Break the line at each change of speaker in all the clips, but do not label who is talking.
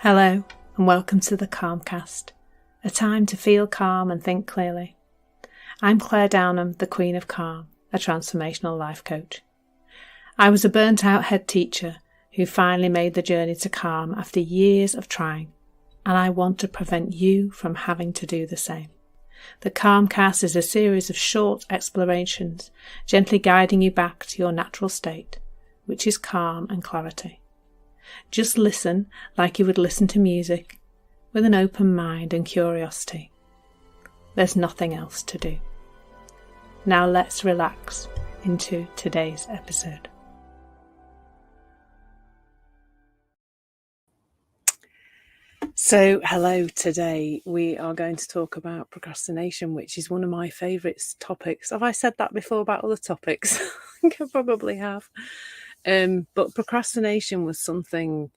Hello and welcome to the Calmcast, a time to feel calm and think clearly. I'm Clare, the Queen of Calm, a transformational life coach. I was a burnt out head teacher who finally made the journey to calm after years of trying, and I want to prevent you from having to do the same. The Calmcast is a series of short explorations, gently guiding you back to your natural state, which is calm and clarity. Just listen like you would listen to music, with an open mind and curiosity. There's nothing else to do. Now let's relax into today's episode. So, hello, today we are going to talk about procrastination, which is one of my favourite topics. Have I said that before about other topics? I think I probably have. But procrastination was something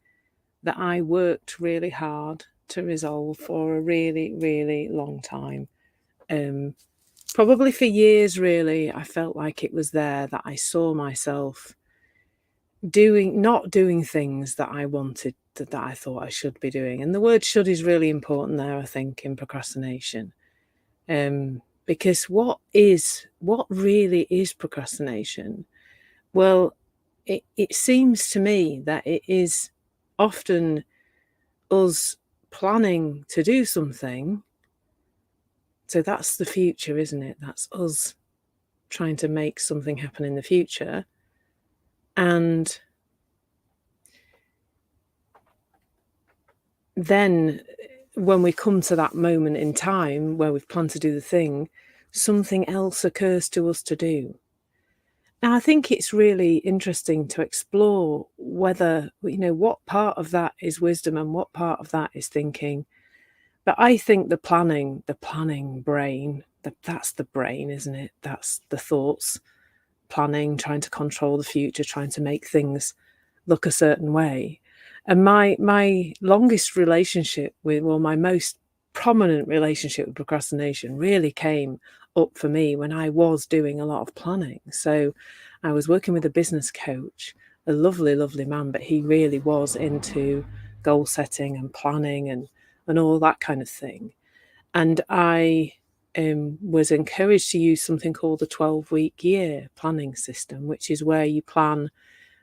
that I worked really hard to resolve for a really, really long time. Probably for years, really. I felt like it was there, that I saw myself not doing things that I wanted, that I thought I should be doing. And the word should is really important there, I think, in procrastination. Because what really is procrastination? Well, it seems to me that it is often us planning to do something. So that's the future, isn't it? That's us trying to make something happen in the future. And then when we come to that moment in time where we've planned to do the thing, something else occurs to us to do. Now, I think it's really interesting to explore whether, what part of that is wisdom and what part of that is thinking. But I think the planning brain, that's the brain, isn't it? That's the thoughts, planning, trying to control the future, trying to make things look a certain way. And my longest relationship my most prominent relationship with procrastination really came up for me when I was doing a lot of planning. So I was working with a business coach, a lovely, lovely man, but he really was into goal setting and planning and all that kind of thing. And I was encouraged to use something called the 12-week year planning system, which is where you plan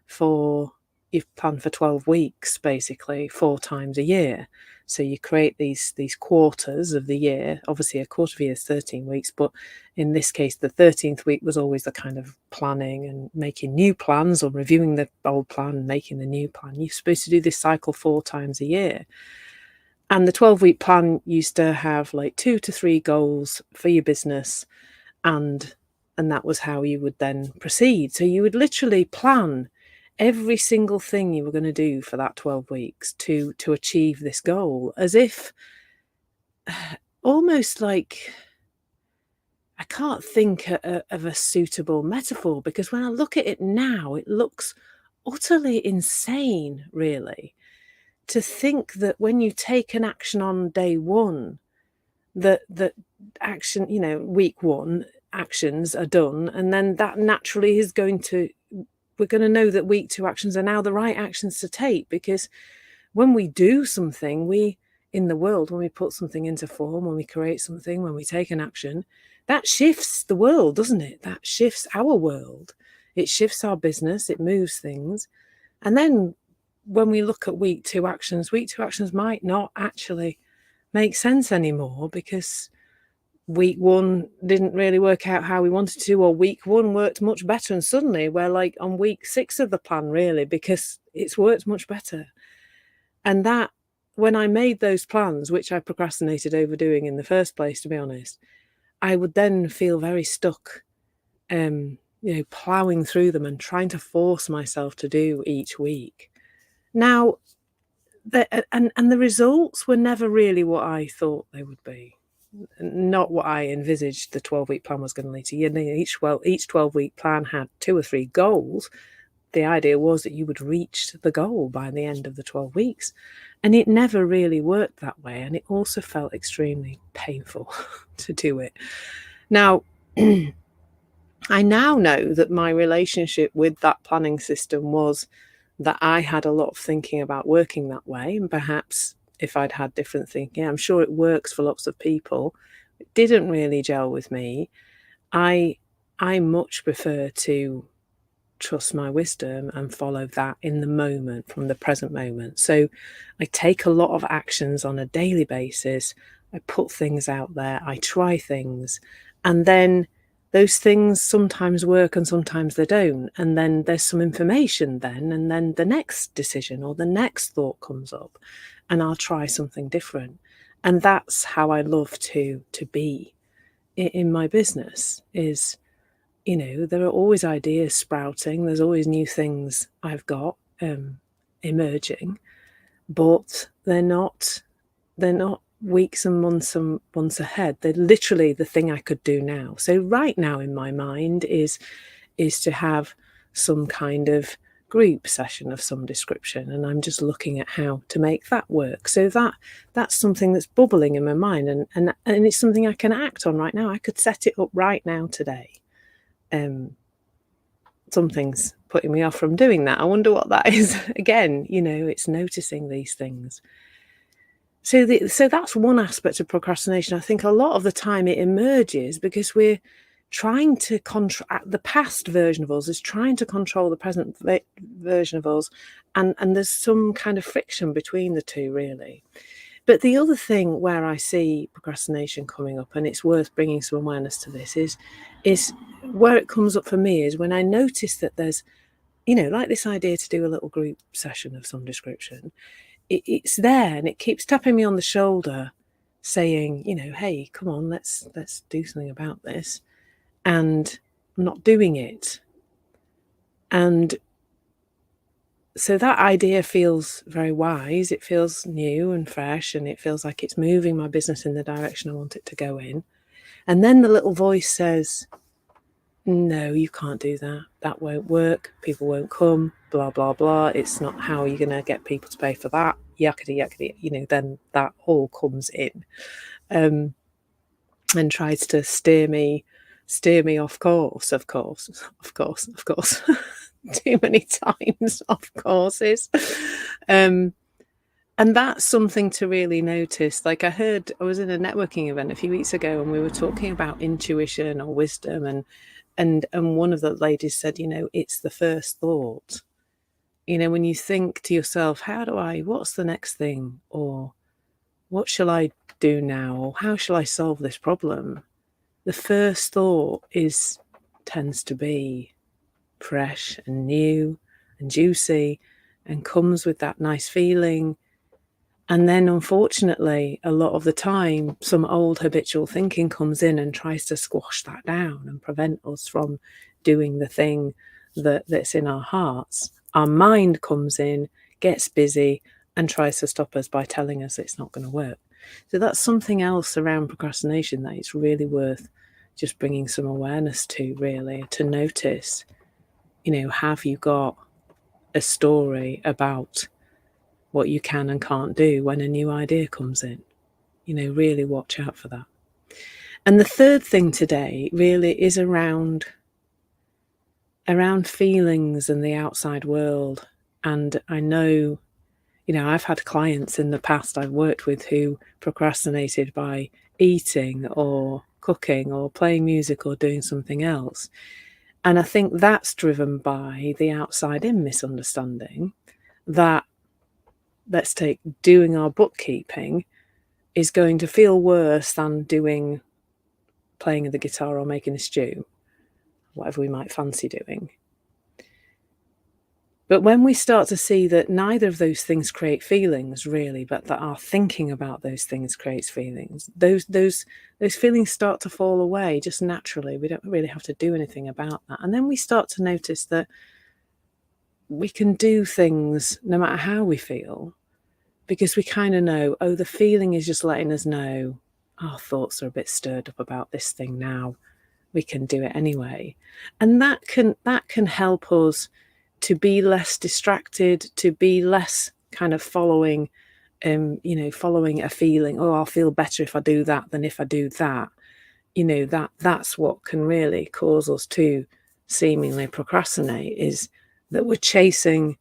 for 12 weeks, basically 4 times a year. So you create these quarters of the year. Obviously, a quarter of a year is 13 weeks, but in this case, the 13th week was always the kind of planning and making new plans, or reviewing the old plan and making the new plan. You're supposed to do this cycle 4 times a year. And the 12-week plan used to have like 2 to 3 goals for your business, and that was how you would then proceed. So you would literally plan every single thing you were going to do for that 12 weeks to achieve this goal, as if almost like, I can't think of a suitable metaphor, because when I look at it now, it looks utterly insane, really, to think that when you take an action on day one, that action, week one actions are done, and then that naturally is we're going to know that week 2 actions are now the right actions to take. Because when we do something, in the world, when we put something into form, when we create something, when we take an action, that shifts the world, doesn't it? That shifts our world. It shifts our business. It moves things. And then when we look at week 2 actions might not actually make sense anymore, because week 1 didn't really work out how we wanted to, or week 1 worked much better, and suddenly we're like on week 6 of the plan, really, because it's worked much better. And that, when I made those plans, which I procrastinated over doing in the first place, to be honest, I would then feel very stuck, ploughing through them and trying to force myself to do each week. Now, the results were never really what I thought they would be. Not what I envisaged the 12-week plan was going to lead to. Each 12-week plan had 2 or 3 goals. The idea was that you would reach the goal by the end of the 12 weeks. And it never really worked that way. And it also felt extremely painful to do it. Now, I now know that my relationship with that planning system was that I had a lot of thinking about working that way, and perhaps if I'd had different thinking, I'm sure it works for lots of people. It didn't really gel with me. I much prefer to trust my wisdom and follow that in the moment, from the present moment. So I take a lot of actions on a daily basis. I put things out there, I try things, and then those things sometimes work and sometimes they don't. And then there's some information then, and then the next decision or the next thought comes up, and I'll try something different. And that's how I love to be in my business. Is, there are always ideas sprouting. There's always new things I've got emerging, but they're not weeks and months ahead. They're literally the thing I could do now. So right now in my mind is to have some kind of group session of some description, and I'm just looking at how to make that work. So that's something that's bubbling in my mind, and it's something I can act on right now. I could set it up right now today. Something's putting me off from doing that. I wonder what that is. Again, it's noticing these things. So that's one aspect of procrastination. I think a lot of the time it emerges because we're trying to the past version of us is trying to control the present version of us, and there's some kind of friction between the two, really. But the other thing where I see procrastination coming up, and it's worth bringing some awareness to this, is where it comes up for me is when I notice that there's, like this idea to do a little group session of some description. It's there, and it keeps tapping me on the shoulder, saying, hey, come on, let's do something about this. And I'm not doing it. And so that idea feels very wise. It feels new and fresh, and it feels like it's moving my business in the direction I want it to go in. And then the little voice says, no, you can't do that. That won't work. People won't come, blah, blah, blah. It's not how you're going to get people to pay for that. Yakety, yakety, then that all comes in and tries to steer me off course, of course. Too many times, of courses. And that's something to really notice. Like I was in a networking event a few weeks ago, and we were talking about intuition or wisdom, and one of the ladies said, it's the first thought. When you think to yourself, what's the next thing? Or what shall I do now? Or how shall I solve this problem? The first thought tends to be fresh and new and juicy and comes with that nice feeling. And then, unfortunately, a lot of the time, some old habitual thinking comes in and tries to squash that down and prevent us from doing the thing that's in our hearts. Our mind comes in, gets busy, and tries to stop us by telling us it's not going to work. So that's something else around procrastination that it's really worth just bringing some awareness to, really, to notice, have you got a story about what you can and can't do when a new idea comes in? Really watch out for that. And the third thing today really is around feelings and the outside world. And I know, I've had clients in the past I've worked with who procrastinated by eating or cooking or playing music or doing something else. And I think that's driven by the outside in misunderstanding that, let's take doing our bookkeeping, is going to feel worse than playing the guitar or making a stew, whatever we might fancy doing. But when we start to see that neither of those things create feelings, really, but that our thinking about those things creates feelings, those feelings start to fall away just naturally. We don't really have to do anything about that. And then we start to notice that we can do things no matter how we feel, because we kind of know, the feeling is just letting us know our thoughts are a bit stirred up about this thing now. We can do it anyway. And that can help us to be less distracted, to be less kind of following a feeling, I'll feel better if I do that than if I do that. That's what can really cause us to seemingly procrastinate, is that we're chasing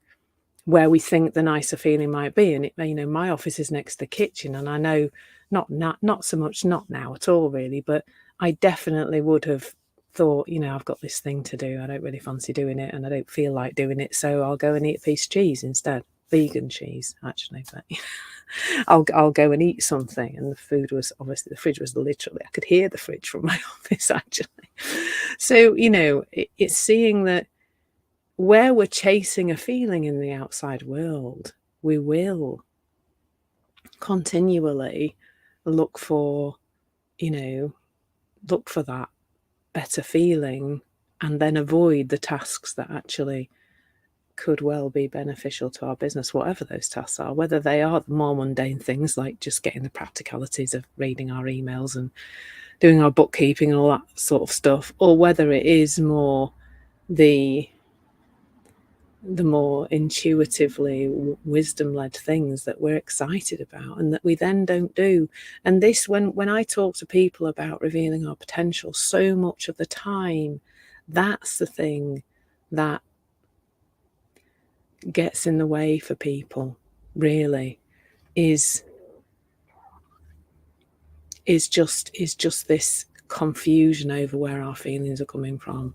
where we think the nicer feeling might be. And my office is next to the kitchen, and I know not so much, not now at all really, but I definitely would have thought, I've got this thing to do, I don't really fancy doing it, and I don't feel like doing it, so I'll go and eat a piece of cheese instead. Vegan cheese, actually, but I'll go and eat something. And the fridge was literally, I could hear the fridge from my office, actually. So, it's seeing that where we're chasing a feeling in the outside world, we will continually look for that better feeling, and then avoid the tasks that actually could well be beneficial to our business, whatever those tasks are, whether they are the more mundane things like just getting the practicalities of reading our emails and doing our bookkeeping and all that sort of stuff, or whether it is more the more intuitively wisdom-led things that we're excited about and that we then don't do. And this, when I talk to people about revealing our potential, so much of the time, that's the thing that gets in the way for people, really, is just this confusion over where our feelings are coming from,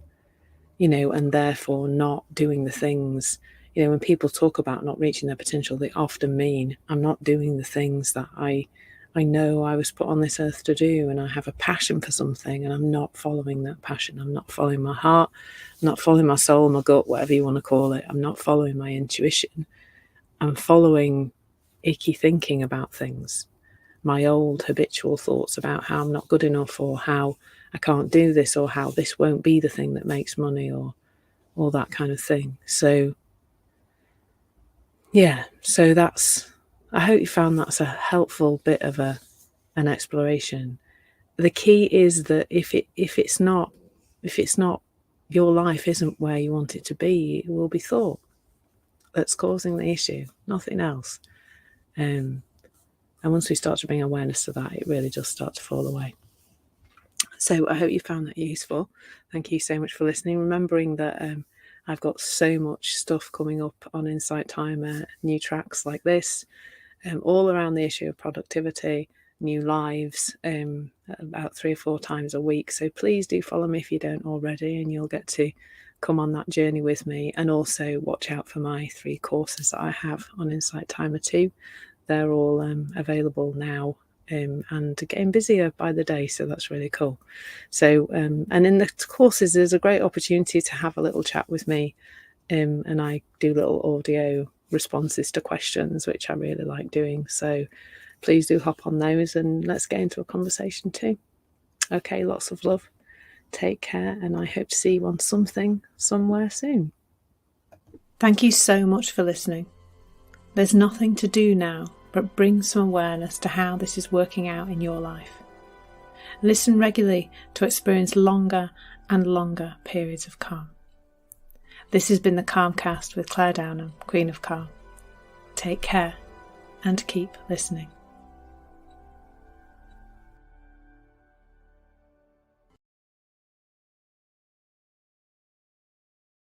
and therefore not doing the things. When people talk about not reaching their potential, they often mean, I'm not doing the things that I know I was put on this earth to do, and I have a passion for something, and I'm not following that passion. I'm not following my heart, I'm not following my soul, my gut, whatever you want to call it. I'm not following my intuition. I'm following icky thinking about things, my old habitual thoughts about how I'm not good enough, or how I can't do this, or how this won't be the thing that makes money, or all that kind of thing. So yeah, so I hope you found that's a helpful bit of an exploration. The key is that if it's not your life isn't where you want it to be, it will be thought that's causing the issue, nothing else. And once we start to bring awareness to that, it really does start to fall away. So I hope you found that useful. Thank you so much for listening. Remembering that I've got so much stuff coming up on Insight Timer, new tracks like this, all around the issue of productivity, new lives, about 3 or 4 times a week. So please do follow me if you don't already, and you'll get to come on that journey with me. And also watch out for my 3 courses that I have on Insight Timer too. They're all available now, and getting busier by the day, so that's really cool. So and in the courses, there's a great opportunity to have a little chat with me, and I do little audio responses to questions, which I really like doing. So please do hop on those, and let's get into a conversation too. Okay, lots of love, take care, and I hope to see you on something somewhere soon. Thank you so much for listening. There's nothing to do now but bring some awareness to how this is working out in your life. Listen regularly to experience longer and longer periods of calm. This has been the Calmcast with Clare Downham, Queen of Calm. Take care and keep listening.